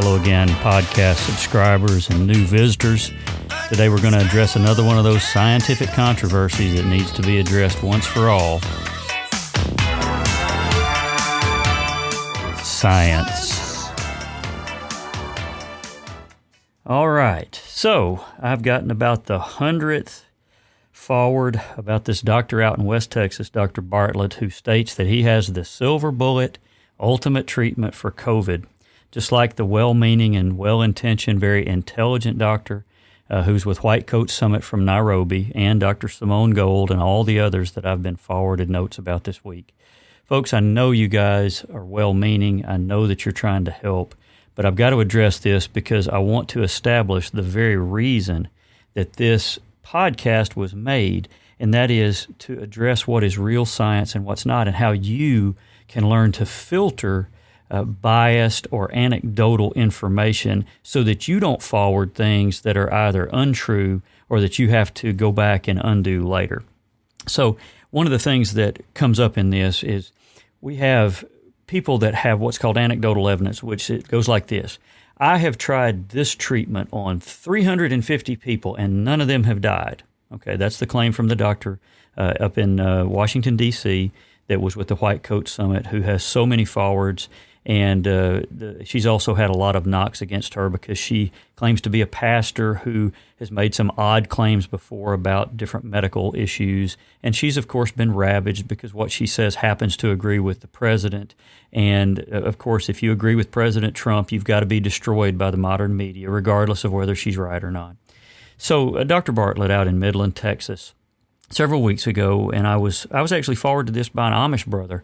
Hello again, podcast subscribers and new visitors. Today we're going to address another one of those scientific controversies that needs to be addressed once for all. Science. All right, so I've gotten about the 100th forward about this doctor out in West Texas, Dr. Bartlett, who states that he has the silver bullet ultimate treatment for COVID. Just like the well-meaning and well-intentioned, very intelligent doctor who's with White Coat Summit from Nairobi, and Dr. Simone Gold and all the others that I've been forwarded notes about this week. Folks, I know you guys are well-meaning. I know that you're trying to help, but I've got to address this because I want to establish the very reason that this podcast was made, and that is to address what is real science and what's not, and how you can learn to filter biased or anecdotal information so that you don't forward things that are either untrue or that you have to go back and undo later. So one of the things that comes up in this is we have people that have what's called anecdotal evidence, which it goes like this. I have tried this treatment on 350 people and none of them have died. Okay, that's the claim from the doctor up in Washington, D.C. that was with the White Coat Summit, who has so many forwards. And she's also had a lot of knocks against her because she claims to be a pastor who has made some odd claims before about different medical issues. And she's, of course, been ravaged because what she says happens to agree with the president. And, of course, if you agree with President Trump, you've got to be destroyed by the modern media, regardless of whether she's right or not. So Dr. Bartlett out in Midland, Texas, several weeks ago, and I was actually forwarded this by an Amish brother.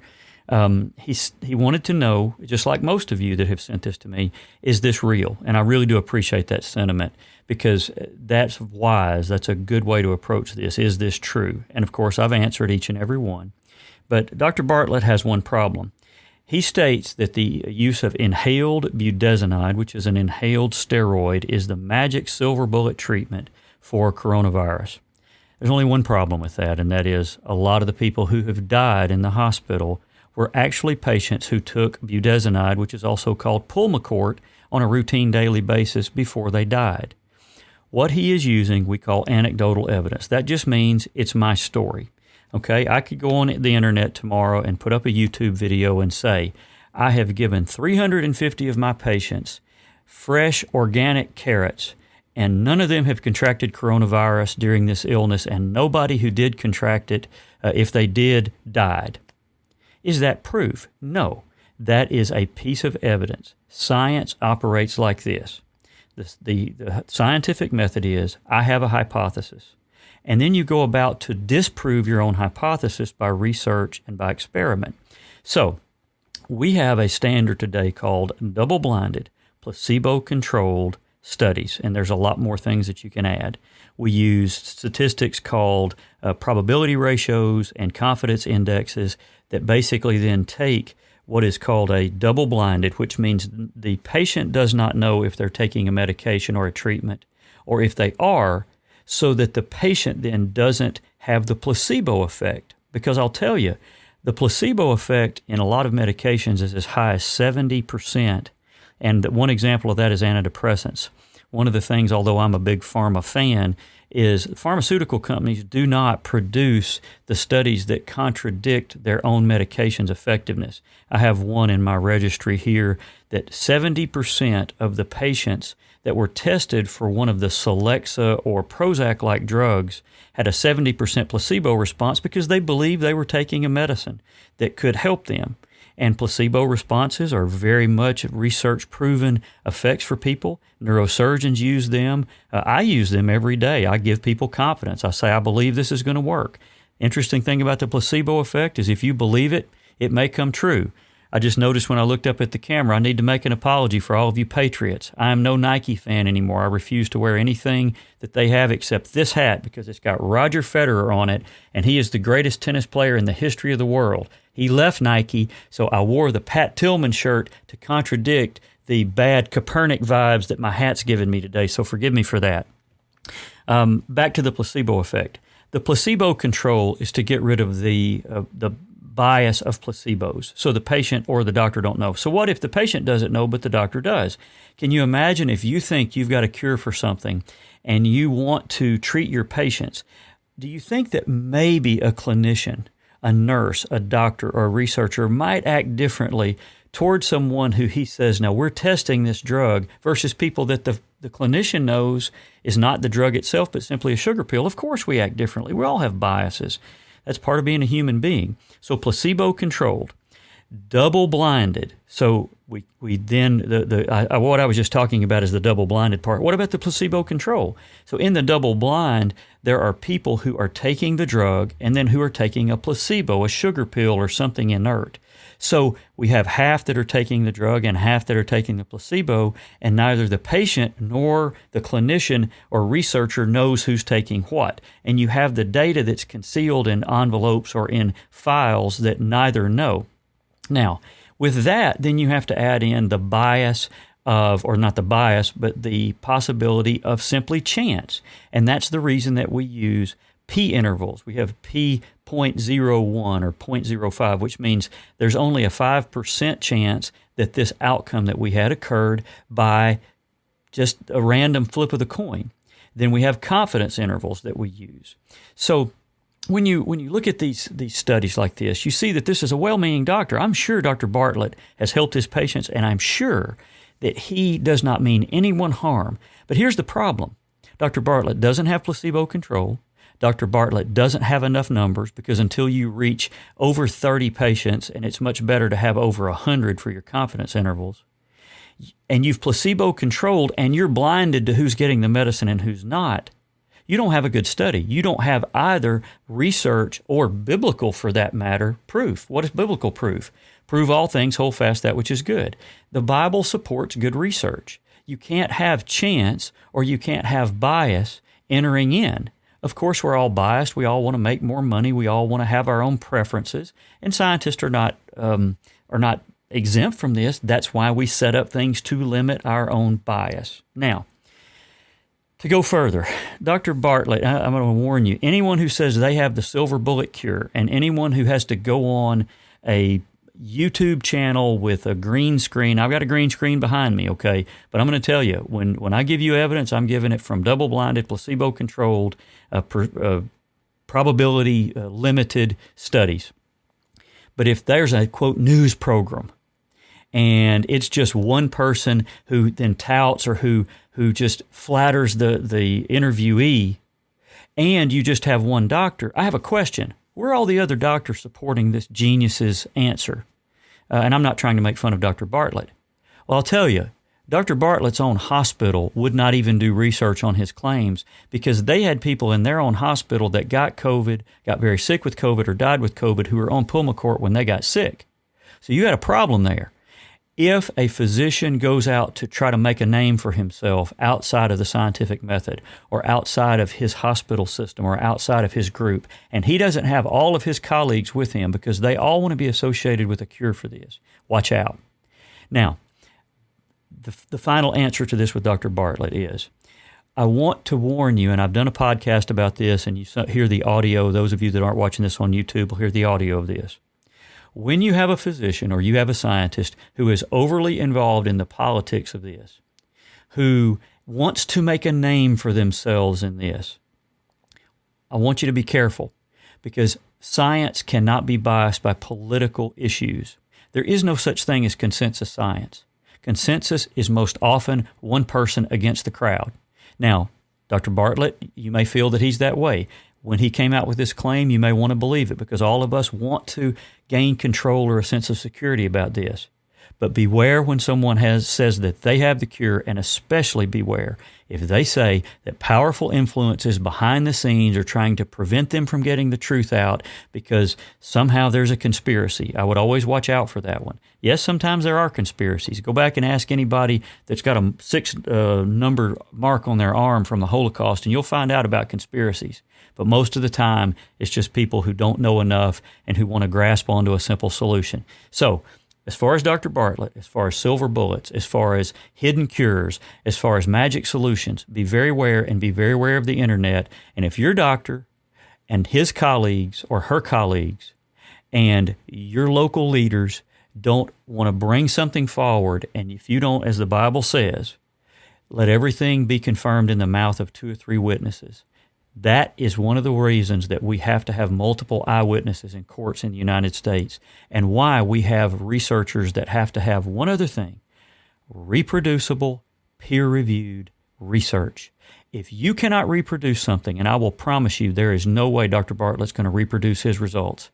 He wanted to know, just like most of you that have sent this to me, is this real? And I really do appreciate that sentiment because that's wise. That's a good way to approach this. Is this true? And of course, I've answered each and every one. But Dr. Bartlett has one problem. He states that the use of inhaled budesonide, which is an inhaled steroid, is the magic silver bullet treatment for coronavirus. There's only one problem with that, and that is a lot of the people who have died in the hospital were actually patients who took budesonide, which is also called Pulmicort, on a routine daily basis before they died. What he is using we call anecdotal evidence. That just means it's my story. Okay, I could go on the internet tomorrow and put up a YouTube video and say, I have given 350 of my patients fresh organic carrots, and none of them have contracted coronavirus during this illness, and nobody who did contract it, if they did, died. Is that proof? No. That is a piece of evidence. Science operates like this. The scientific method is, I have a hypothesis. And then you go about to disprove your own hypothesis by research and by experiment. So we have a standard today called double-blinded, placebo-controlled studies, and there's a lot more things that you can add. We use statistics called probability ratios and confidence indexes that basically then take what is called a double-blinded, which means the patient does not know if they're taking a medication or a treatment, or if they are, so that the patient then doesn't have the placebo effect. Because I'll tell you, the placebo effect in a lot of medications is as high as 70%. And one example of that is antidepressants. One of the things, although I'm a big pharma fan, is pharmaceutical companies do not produce the studies that contradict their own medication's effectiveness. I have one in my registry here that 70% of the patients that were tested for one of the Celexa or Prozac-like drugs had a 70% placebo response because they believed they were taking a medicine that could help them. And placebo responses are very much research-proven effects for people. Neurosurgeons use them. I use them every day. I give people confidence. I say, I believe this is going to work. Interesting thing about the placebo effect is if you believe it, it may come true. I just noticed when I looked up at the camera, I need to make an apology for all of you Patriots. I am no Nike fan anymore. I refuse to wear anything that they have except this hat because it's got Roger Federer on it, and he is the greatest tennis player in the history of the world. He left Nike, so I wore the Pat Tillman shirt to contradict the bad Copernic vibes that my hat's given me today, so forgive me for that. Back to the placebo effect. The placebo control is to get rid of the bias of placebos. So the patient or the doctor don't know. So what if the patient doesn't know, but the doctor does? Can you imagine if you think you've got a cure for something and you want to treat your patients? Do you think that maybe a clinician, a nurse, a doctor, or a researcher might act differently towards someone who he says, now we're testing this drug, versus people that the clinician knows is not the drug itself, but simply a sugar pill? Of course we act differently. We all have biases. That's part of being a human being. So placebo-controlled, double-blinded. So we then, what I was just talking about is the double-blinded part. What about the placebo control? So in the double-blind, there are people who are taking the drug and then who are taking a placebo, a sugar pill or something inert. So we have half that are taking the drug and half that are taking the placebo, and neither the patient nor the clinician or researcher knows who's taking what. And you have the data that's concealed in envelopes or in files that neither know. Now, with that, then you have to add in the bias of, or not the bias, but the possibility of simply chance. And that's the reason that we use P intervals. We have P 0.01 or 0.05, which means there's only a 5% chance that this outcome that we had occurred by just a random flip of the coin. Then we have confidence intervals that we use. So when you look at these studies like this, you see that this is a well-meaning doctor. I'm sure Dr. Bartlett has helped his patients, and I'm sure that he does not mean anyone harm. But here's the problem. Dr. Bartlett doesn't have placebo control. Dr. Bartlett doesn't have enough numbers, because until you reach over 30 patients, and it's much better to have over 100 for your confidence intervals, and you've placebo-controlled and you're blinded to who's getting the medicine and who's not, you don't have a good study. You don't have either research or biblical, for that matter, proof. What is biblical proof? Prove all things, hold fast that which is good. The Bible supports good research. You can't have chance or you can't have bias entering in. Of course, we're all biased. We all want to make more money. We all want to have our own preferences. And scientists are not exempt from this. That's why we set up things to limit our own bias. Now, to go further, Dr. Bartlett, I'm going to warn you, anyone who says they have the silver bullet cure, and anyone who has to go on a YouTube channel with a green screen, I've got a green screen behind me, okay? But I'm going to tell you, when I give you evidence, I'm giving it from double-blinded, placebo-controlled, probability-limited studies. But if there's a, quote, news program, and it's just one person who then touts or who just flatters the interviewee, and you just have one doctor, I have a question. Where are all the other doctors supporting this genius's answer? And I'm not trying to make fun of Dr. Bartlett. Well, I'll tell you, Dr. Bartlett's own hospital would not even do research on his claims, because they had people in their own hospital that got COVID, got very sick with COVID, or died with COVID, who were on Pulmicort when they got sick. So you had a problem there. If a physician goes out to try to make a name for himself outside of the scientific method, or outside of his hospital system, or outside of his group, and he doesn't have all of his colleagues with him because they all want to be associated with a cure for this, watch out. Now, the final answer to this with Dr. Bartlett is, I want to warn you, and I've done a podcast about this, and you hear the audio. Those of you that aren't watching this on YouTube will hear the audio of this. When you have a physician or you have a scientist who is overly involved in the politics of this, who wants to make a name for themselves in this, I want you to be careful, because science cannot be biased by political issues. There is no such thing as consensus science. Consensus is most often one person against the crowd. Now, Dr. Bartlett, you may feel that he's that way. When he came out with this claim, you may want to believe it, because all of us want to gain control or a sense of security about this. But beware when someone says that they have the cure, and especially beware if they say that powerful influences behind the scenes are trying to prevent them from getting the truth out because somehow there's a conspiracy. I would always watch out for that one. Yes, sometimes there are conspiracies. Go back and ask anybody that's got a 6 number mark on their arm from the Holocaust, and you'll find out about conspiracies. But most of the time, it's just people who don't know enough and who want to grasp onto a simple solution. So, as far as Dr. Bartlett, as far as silver bullets, as far as hidden cures, as far as magic solutions, be very aware, and be very aware of the internet. And if your doctor and his colleagues or her colleagues and your local leaders don't want to bring something forward, and if you don't, as the Bible says, let everything be confirmed in the mouth of 2 or 3 witnesses. That is one of the reasons that we have to have multiple eyewitnesses in courts in the United States, and why we have researchers that have to have one other thing: reproducible, peer-reviewed research. If you cannot reproduce something, and I will promise you there is no way Dr. Bartlett's going to reproduce his results.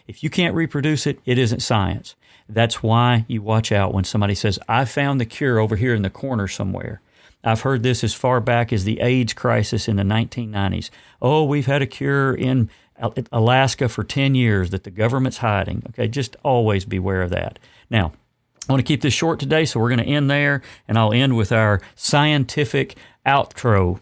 If you can't reproduce it, it isn't science. That's why you watch out when somebody says, I found the cure over here in the corner somewhere. I've heard this as far back as the AIDS crisis in the 1990s. Oh, we've had a cure in Alaska for 10 years that the government's hiding. Okay, just always beware of that. Now, I want to keep this short today, so we're going to end there, and I'll end with our scientific outro.